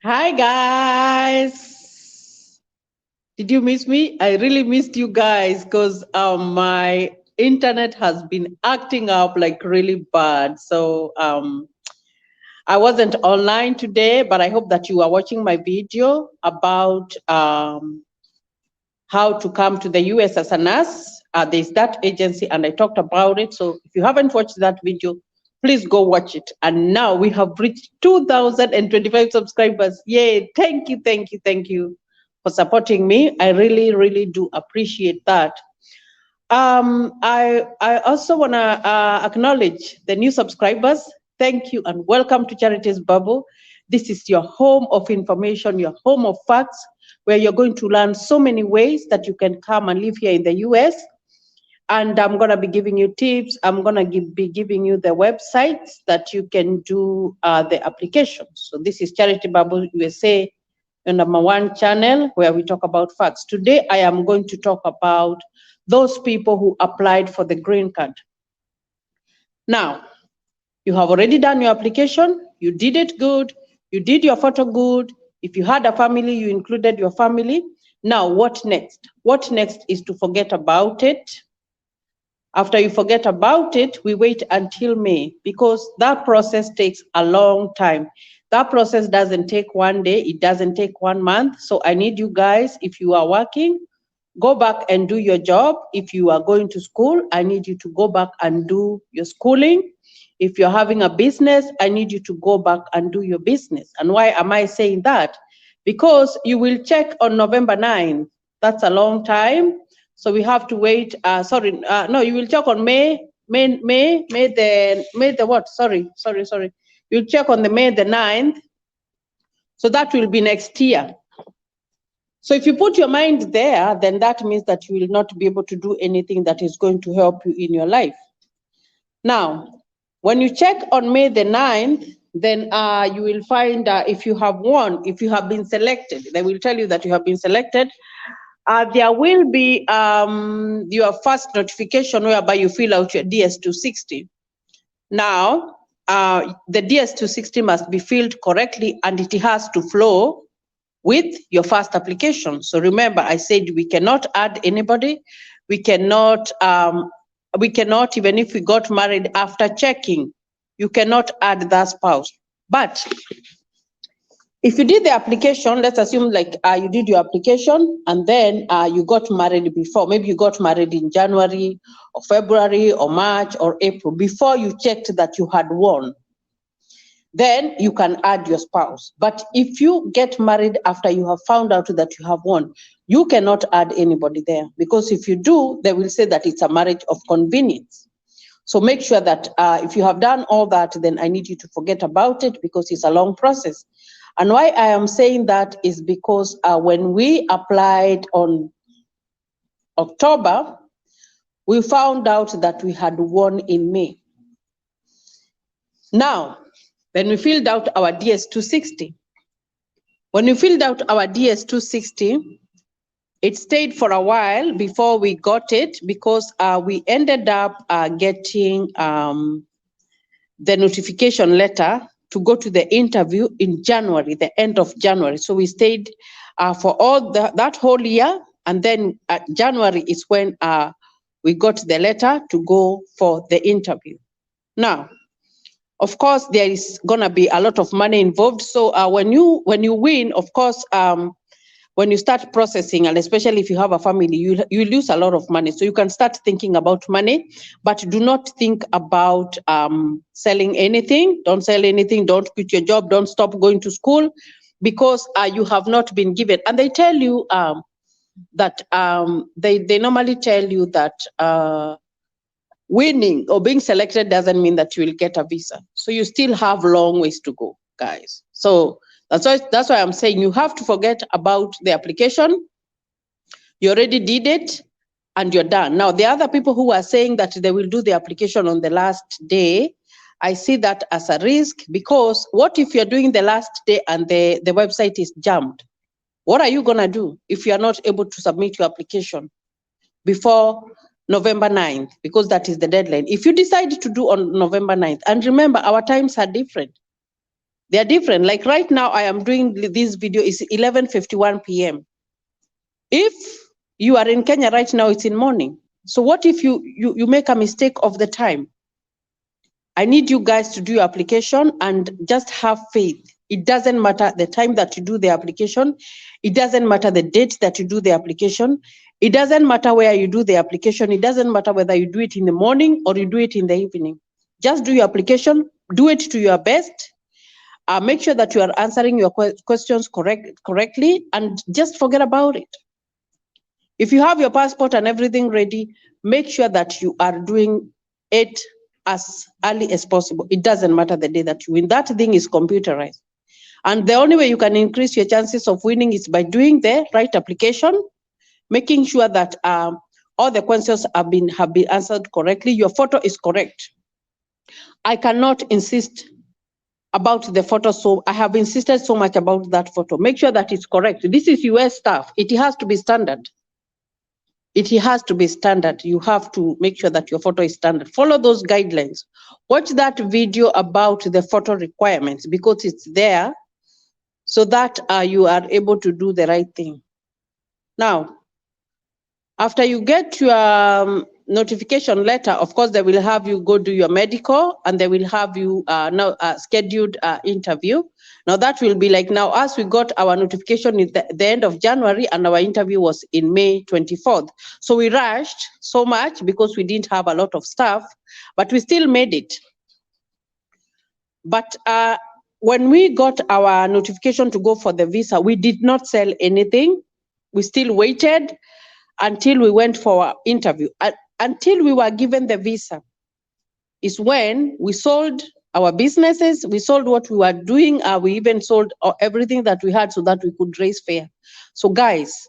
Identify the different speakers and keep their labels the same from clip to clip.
Speaker 1: Hi guys. Did you miss me? I really missed you guys because my internet has been acting up like really bad. So I wasn't online today, but I hope that you are watching my video about how to come to the US as a nurse. There's that agency, and I talked about it. So if you haven't watched that video, please go watch it. And now we have reached 2,025 subscribers. Yay! Thank you, thank you, thank you for supporting me. I really, really do appreciate that. I also want to acknowledge the new subscribers. Thank you and welcome to Charities Bubble. This is your home of information, your home of facts, where you're going to learn so many ways that you can come and live here in the US. And I'm going to be giving you tips. I'm going to be giving you the websites that you can do the application. So this is Charity Bubble USA, the #1 channel where we talk about facts. Today, I am going to talk about those people who applied for the green card. Now, you have already done your application. You did it good. You did your photo good. If you had a family, you included your family. Now, what next? What next is to forget about it. After you forget about it, we wait until May because that process takes a long time. That process doesn't take one day, it doesn't take 1 month. So I need you guys, if you are working, go back and do your job. If you are going to school, I need you to go back and do your schooling. If you're having a business, I need you to go back and do your business. And why am I saying that? Because you will check on November 9th. That's a long time. So we have to wait. No, you will check on May the what? Sorry. You'll check on the May the 9th. So that will be next year. So if you put your mind there, then that means that you will not be able to do anything that is going to help you in your life. Now, when you check on May the 9th, then you will find if you have won, if you have been selected, they will tell you that you have been selected. There will be your first notification whereby you fill out your DS-260. Now, the DS-260 must be filled correctly and it has to flow with your first application. So remember, I said we cannot add anybody. We cannot, even if we got married after checking, you cannot add that spouse. But if you did the application, let's assume like you did your application and then you got married before. Maybe you got married in January or February or March or April before you checked that you had won. Then you can add your spouse. But if you get married after you have found out that you have won, you cannot add anybody there because if you do, they will say that it's a marriage of convenience. So make sure that if you have done all that, then I need you to forget about it because it's a long process. And why I am saying that is because when we applied on October, we found out that we had won in May. Now, then we filled out our DS-260. When we filled out our DS-260, it stayed for a while before we got it because we ended up getting the notification letter to go to the interview in January, the end of January. So we stayed for all that whole year, and then January is when we got the letter to go for the interview. Now, of course, there is gonna be a lot of money involved. So when you win, of course, when you start processing, and especially if you have a family, you lose a lot of money. So you can start thinking about money, but do not think about selling anything. Don't sell anything. Don't quit your job. Don't stop going to school because you have not been given. And they tell you that they normally tell you that winning or being selected doesn't mean that you will get a visa. So you still have long ways to go, guys. So that's why I'm saying you have to forget about the application. You already did it and you're done. Now, the other people who are saying that they will do the application on the last day, I see that as a risk because what if you're doing the last day and the website is jammed? What are you gonna do if you're not able to submit your application before November 9th, because that is the deadline? If you decide to do on November 9th, and remember, our times are different. They are different. Like right now, I am doing this video, is 11:51 p.m. If you are in Kenya right now, it's in morning. So what if you make a mistake of the time? I need you guys to do your application and just have faith. It doesn't matter the time that you do the application. It doesn't matter the date that you do the application. It doesn't matter where you do the application. It doesn't matter whether you do it in the morning or you do it in the evening. Just do your application, do it to your best. Make sure that you are answering your questions correctly, and just forget about it. If you have your passport and everything ready, make sure that you are doing it as early as possible. It doesn't matter the day that you win. That thing is computerized. And the only way you can increase your chances of winning is by doing the right application, making sure that all the questions have been answered correctly. Your photo is correct. I cannot insist about the photo, so I have insisted so much about that photo. Make sure that it's correct. This is US stuff. It has to be standard. It has to be standard. You have to make sure that your photo is standard. Follow those guidelines. Watch that video about the photo requirements, because it's there, so that you are able to do the right thing. Now, after you get your notification letter, of course, they will have you go do your medical, and they will have you now scheduled interview. Now that will be like, now as we got our notification at the end of January, and our interview was in May 24th. So we rushed so much because we didn't have a lot of stuff, but we still made it. But when we got our notification to go for the visa, we did not sell anything. We still waited until we went for our interview. Until we were given the visa is when we sold our businesses, we sold what we were doing, we even sold everything that we had so that we could raise fare. So guys,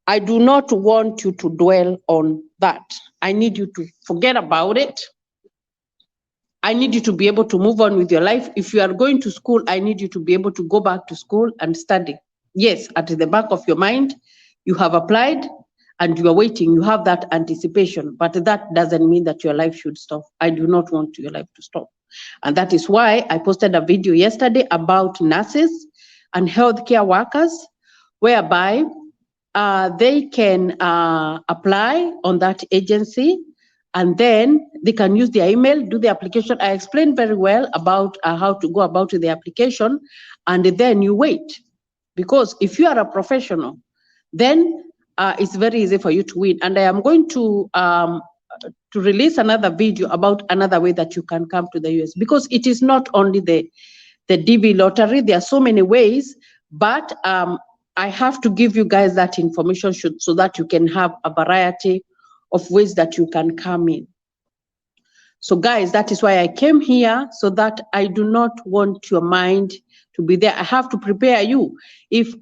Speaker 1: I do not want you to dwell on that. I need you to forget about it. I need you to be able to move on with your life. If you are going to school, I need you to be able to go back to school and study. Yes, at the back of your mind, you have applied and you are waiting, you have that anticipation, but that doesn't mean that your life should stop. I do not want your life to stop. And that is why I posted a video yesterday about nurses and healthcare workers, whereby they can apply on that agency, and then they can use their email, do the application. I explained very well about how to go about the application, and then you wait. Because if you are a professional, then it's very easy for you to win. And I am going to release another video about another way that you can come to the US, because it is not only the DV lottery. There are so many ways, but I have to give you guys that information so that you can have a variety of ways that you can come in. So guys, that is why I came here, so that I do not want your mind to be there. I have to prepare you. If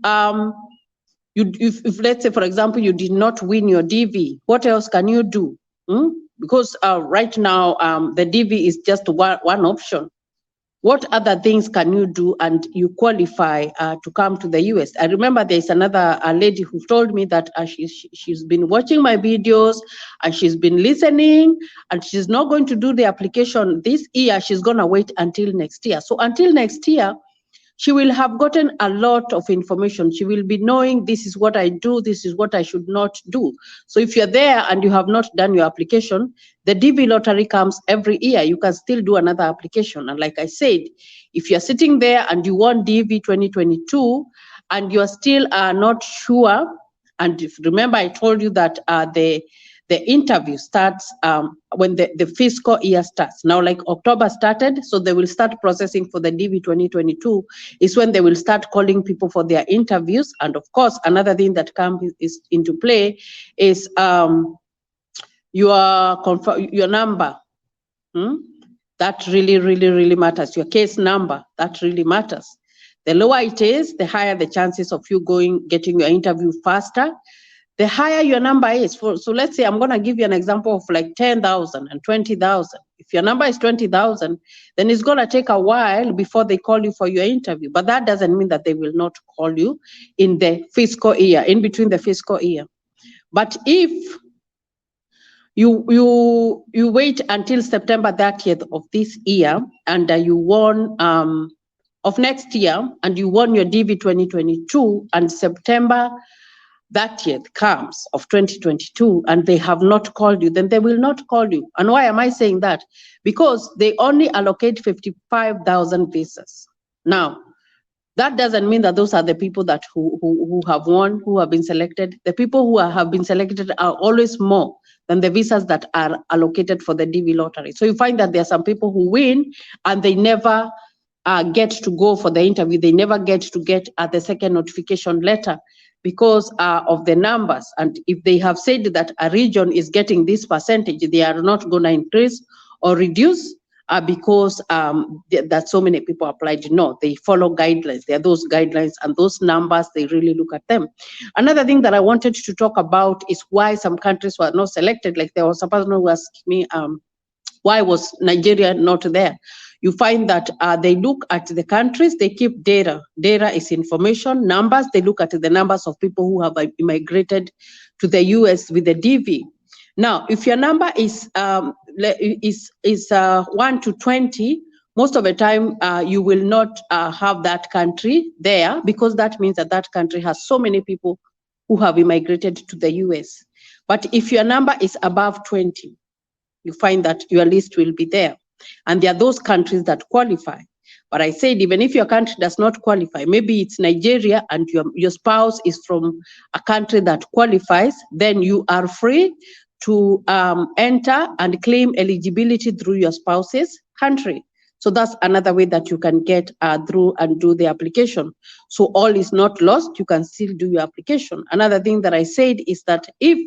Speaker 1: let's say, for example, you did not win your DV, what else can you do? Because right now, the DV is just one option. What other things can you do and you qualify to come to the US? I remember there's another lady who told me that she's been watching my videos and she's been listening, and she's not going to do the application this year. She's going to wait until next year. So until next year, she will have gotten a lot of information. She will be knowing, this is what I do, this is what I should not do. So if you're there and you have not done your application, the DV lottery comes every year. You can still do another application. And like I said, if you're sitting there and you want DV 2022 and you're still not sure, and if, remember I told you that the interview starts when the fiscal year starts. Now, like October started, so they will start processing for the DV 2022 is when they will start calling people for their interviews. And of course, another thing that comes into play is your number. That really matters. Your case number, that really matters. The lower it is, the higher the chances of you getting your interview faster. The higher your number is. So let's say I'm going to give you an example of like 10,000 and 20,000. If your number is 20,000, then it's going to take a while before they call you for your interview. But that doesn't mean that they will not call you in the fiscal year, in between the fiscal year. But if you wait until September 30th of this year and you won of next year and you won your DV 2022 and September 30th comes of 2022 and they have not called you, then they will not call you. And why am I saying that? Because they only allocate 55,000 visas. Now, that doesn't mean that those are the people that who have won, who have been selected. The people who have been selected are always more than the visas that are allocated for the DV lottery. So you find that there are some people who win and they never get to go for the interview. They never get to get the second notification letter because of the numbers. And if they have said that a region is getting this percentage, they are not going to increase or reduce because that so many people applied. No, they follow guidelines. There are those guidelines and those numbers, they really look at them. Another thing that I wanted to talk about is why some countries were not selected. Like there was a person who asked me, why was Nigeria not there? You find that they look at the countries, they keep data. Data is information, numbers, they look at the numbers of people who have immigrated to the US with the DV. Now, if your number is 1 to 20, most of the time you will not have that country there because that means that that country has so many people who have immigrated to the US. But if your number is above 20, you find that your list will be there. And there are those countries that qualify. But I said, even if your country does not qualify, maybe it's Nigeria and your spouse is from a country that qualifies, then you are free to enter and claim eligibility through your spouse's country. So that's another way that you can get through and do the application. So all is not lost, you can still do your application. Another thing that I said is that if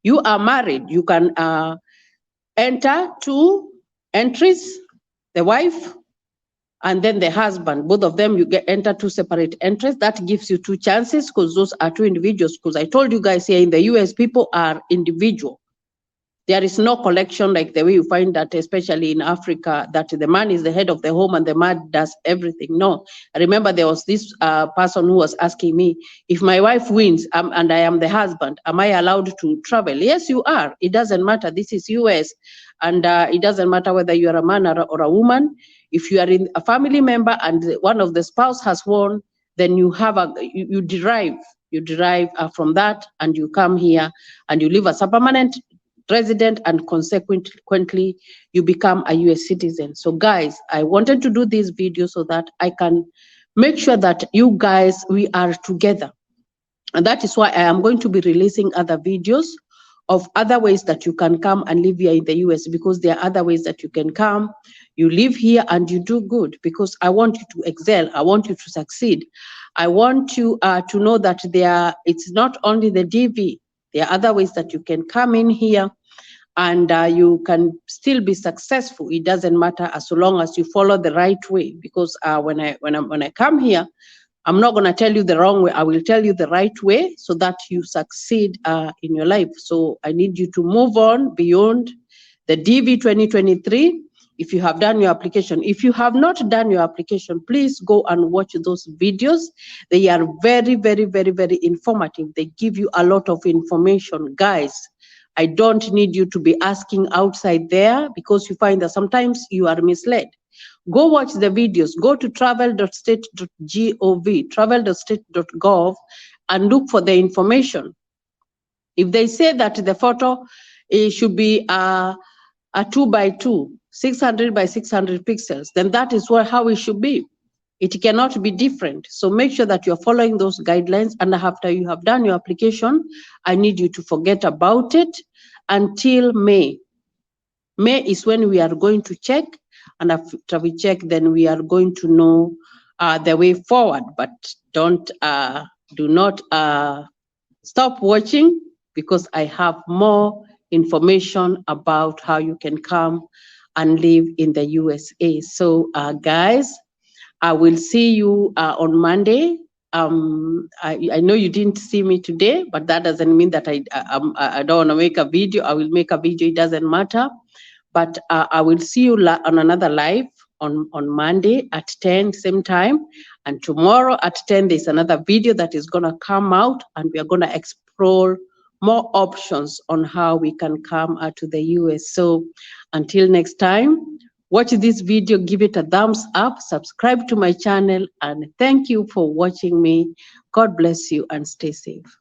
Speaker 1: you are married, you can enter 2 entries, the wife and then the husband. Both of them, you enter 2 separate entries. That gives you 2 chances because those are 2 individuals. Because I told you guys here in the US, people are individual. There is no collection like the way you find that, especially in Africa, that the man is the head of the home and the man does everything. No, I remember there was this person who was asking me, if my wife wins and I am the husband, am I allowed to travel? Yes, you are. It doesn't matter. This is US. And it doesn't matter whether you are a man or a woman. If you are in a family member and one of the spouse has won, then you have you derive from that and you come here and you live as a permanent resident and consequently you become a US citizen. So guys, I wanted to do this video so that I can make sure that you guys, we are together. And that is why I am going to be releasing other videos of other ways that you can come and live here in the US, because there are other ways that you can come, you live here and you do good, because I want you to excel, I want you to succeed. I want you to know that it's not only the DV, there are other ways that you can come in here and you can still be successful. It doesn't matter as long as you follow the right way, because when I come here, I'm not going to tell you the wrong way. I will tell you the right way so that you succeed in your life. So I need you to move on beyond the DV 2023. If you have done your application, if you have not done your application, please go and watch those videos. They are very, very, very, very informative. They give you a lot of information. Guys, I don't need you to be asking outside there, because you find that sometimes you are misled. Go watch the videos. Go to travel.state.gov, travel.state.gov, and look for the information. If they say that the photo should be a 2x2, 600 by 600 pixels, then that is how it should be. It cannot be different. So make sure that you're following those guidelines. And after you have done your application, I need you to forget about it until May. May is when we are going to check. And after we check, then we are going to know the way forward. But do not stop watching, because I have more information about how you can come and live in the USA. So guys, I will see you on Monday. I know you didn't see me today, but that doesn't mean that I don't want to make a video. I will make a video, it doesn't matter. But I will see you on another live on Monday at 10, same time. And tomorrow at 10, there's another video that is going to come out, and we are going to explore more options on how we can come to the US. So until next time, Watch this video, give it a thumbs up, subscribe to my channel, and thank you for watching me. God bless you and stay safe.